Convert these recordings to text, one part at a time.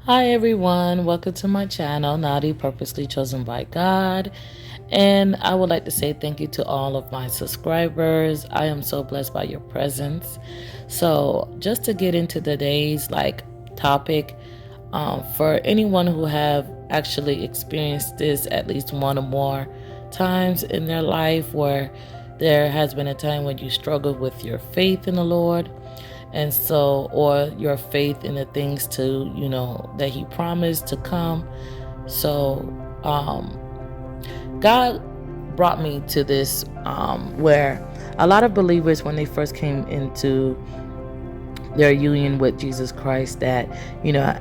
Hi everyone, welcome to my channel, Naughty Purposely Chosen by God. And I would like to say thank you to all of my subscribers. I am so blessed by your presence. So just to get into today's topic, for anyone who have actually experienced this at least one or more times in their life, where there has been a time when you struggled with your faith in the Lord, and so, or your faith in the things that he promised to come. So God brought me to this, where a lot of believers, when they first came into their union with Jesus Christ, that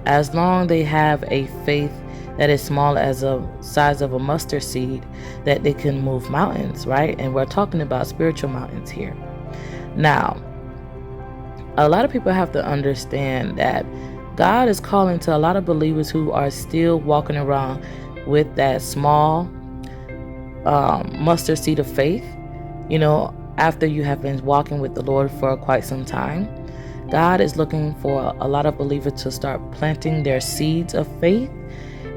as long they have a faith that is small as a size of a mustard seed, that they can move mountains, right? And we're talking about spiritual mountains here. Now, a lot of people have to understand that God is calling to a lot of believers who are still walking around with that small mustard seed of faith. After you have been walking with the Lord for quite some time, God is looking for a lot of believers to start planting their seeds of faith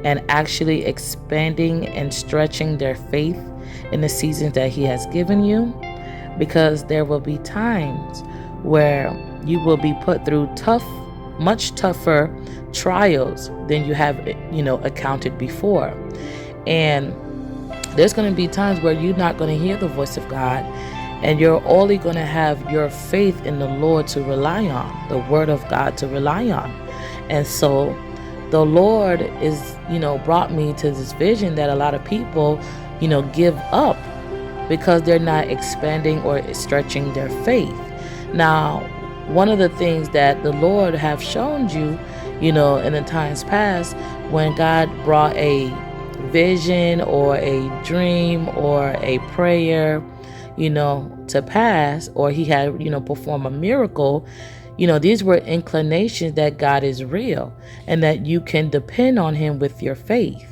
and actually expanding and stretching their faith in the seasons that he has given you, because there will be times where you will be put through much tougher trials than you have accounted before. And there's going to be times where you're not going to hear the voice of God, and you're only going to have your faith in the Lord to rely on, the word of God to rely on. And so the Lord is brought me to this vision that a lot of people give up because they're not expanding or stretching their faith. Now, one of the things that the Lord have shown you, in the times past, when God brought a vision or a dream or a prayer, to pass, or he had, perform a miracle, these were inclinations that God is real and that you can depend on him with your faith.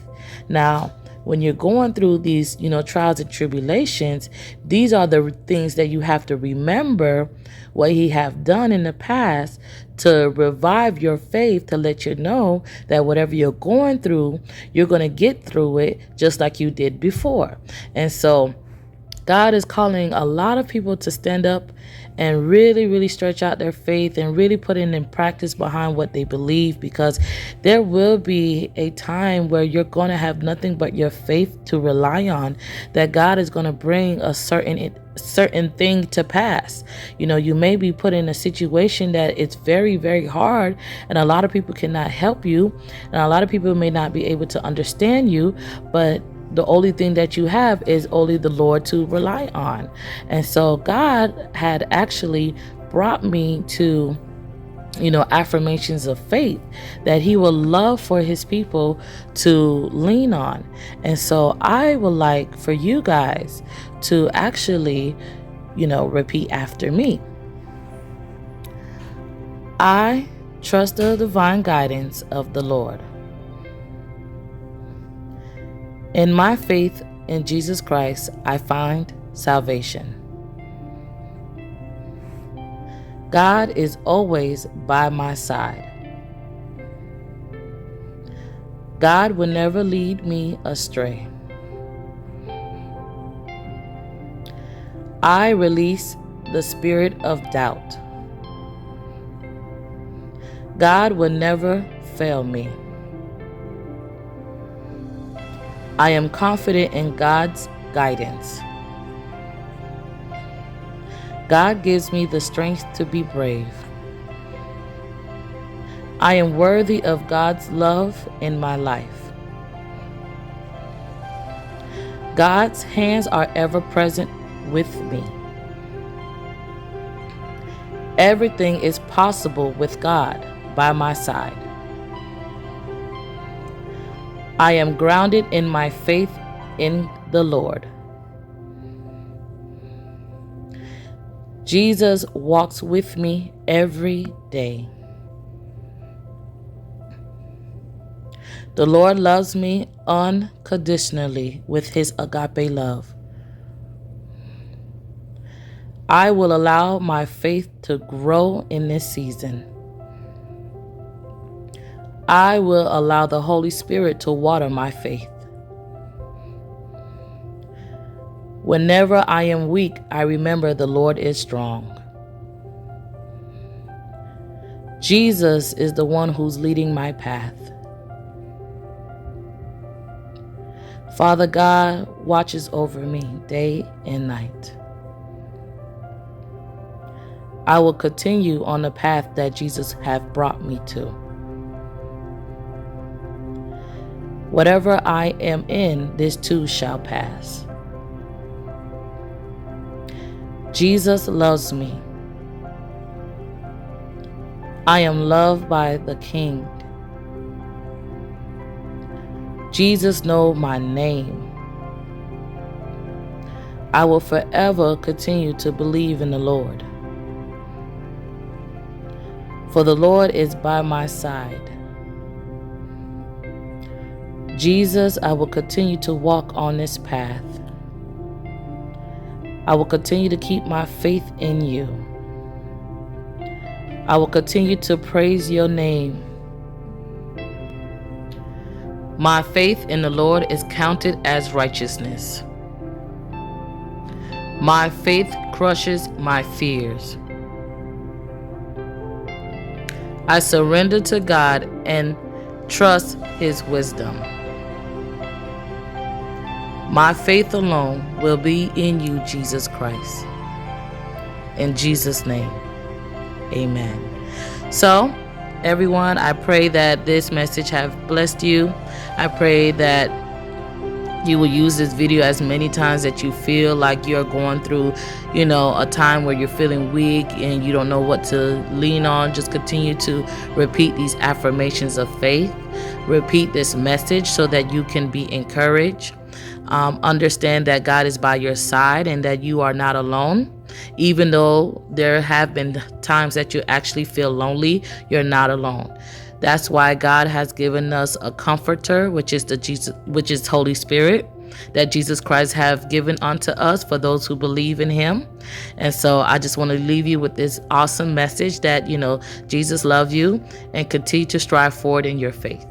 Now, when you're going through these, trials and tribulations, these are the things that you have to remember what he have done in the past to revive your faith, to let you know that whatever you're going through, you're going to get through it just like you did before. And so God is calling a lot of people to stand up and really, really stretch out their faith and really put in practice behind what they believe, because there will be a time where you're going to have nothing but your faith to rely on, that God is going to bring a certain thing to pass. You may be put in a situation that it's very, very hard, and a lot of people cannot help you, and a lot of people may not be able to understand you, but the only thing that you have is only the Lord to rely on. And so God had actually brought me to affirmations of faith that he will love for his people to lean on. And so I would like for you guys to actually repeat after me. I trust the divine guidance of the Lord. In my faith in Jesus Christ, I find salvation. God is always by my side. God will never lead me astray. I release the spirit of doubt. God will never fail me. I am confident in God's guidance. God gives me the strength to be brave. I am worthy of God's love in my life. God's hands are ever present with me. Everything is possible with God by my side. I am grounded in my faith in the Lord. Jesus walks with me every day. The Lord loves me unconditionally with his agape love. I will allow my faith to grow in this season. I will allow the Holy Spirit to water my faith. Whenever I am weak, I remember the Lord is strong. Jesus is the one who's leading my path. Father God watches over me day and night. I will continue on the path that Jesus has brought me to. Whatever I am in, this too shall pass. Jesus loves me. I am loved by the King. Jesus knows my name. I will forever continue to believe in the Lord. For the Lord is by my side. Jesus, I will continue to walk on this path. I will continue to keep my faith in you. I will continue to praise your name. My faith in the Lord is counted as righteousness. My faith crushes my fears. I surrender to God and trust His wisdom. My faith alone will be in you, Jesus Christ. In Jesus' name, amen. So, everyone, I pray that this message have blessed you. I pray that you will use this video as many times that you feel like you're going through, a time where you're feeling weak and you don't know what to lean on. Just continue to repeat these affirmations of faith. Repeat this message so that you can be encouraged. Understand that God is by your side and that you are not alone. Even though there have been times that you actually feel lonely, you're not alone. That's why God has given us a comforter, which is Holy Spirit, that Jesus Christ have given unto us for those who believe in Him. And so I just want to leave you with this awesome message that, Jesus loves you, and continue to strive forward in your faith.